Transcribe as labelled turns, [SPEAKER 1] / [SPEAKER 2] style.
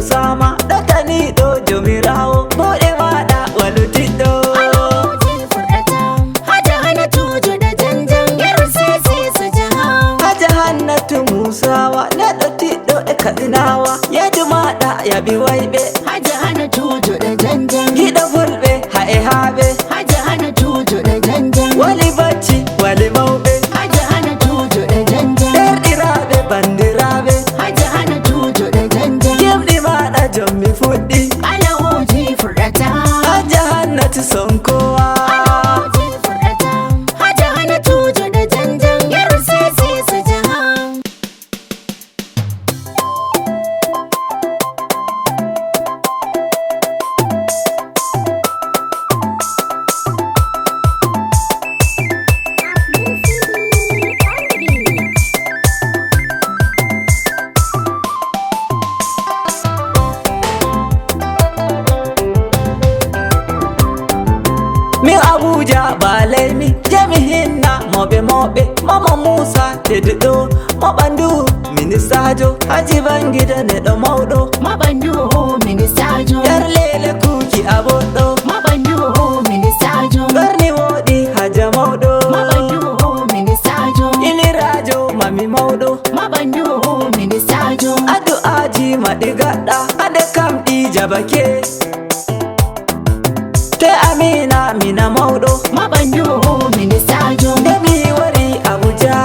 [SPEAKER 1] musama dakani do jomirawo bude mada walutido
[SPEAKER 2] wuji furdata haja hannatu da janjan yar sisi su jaha
[SPEAKER 1] haja hannatu musawa na dottido e kadinawa yadu mada yabi waybe
[SPEAKER 2] haja hannatu da janjan
[SPEAKER 1] gida fulbe hae habe
[SPEAKER 2] haja hannatu da janjan
[SPEAKER 1] wali bacci wali mawbe
[SPEAKER 2] haja hannatu da janjan
[SPEAKER 1] derdirabe bandirabe
[SPEAKER 2] haja hannatu da janjan
[SPEAKER 1] gimdi mada jommi fuddi
[SPEAKER 2] Allah wuji furdata
[SPEAKER 1] haja hannatu son kowa
[SPEAKER 2] wuji furdata haja hannatu da janjan yar sisi su jaha
[SPEAKER 1] min abuja ba laimi jami'inna mobe mama musa tedudo mabandu ministajo haji bangida ne do maudo
[SPEAKER 2] mabandu ministajo
[SPEAKER 1] yar lele kuki abodo
[SPEAKER 2] mabandu ministajo
[SPEAKER 1] garni wodi haja maudo
[SPEAKER 2] mabandu ministajo
[SPEAKER 1] inirajo mami maudo
[SPEAKER 2] mabandu ministajo
[SPEAKER 1] adu aji madigada ade kam di jabake te amina mina maudo
[SPEAKER 2] mabandu ministajo
[SPEAKER 1] demi wari abuja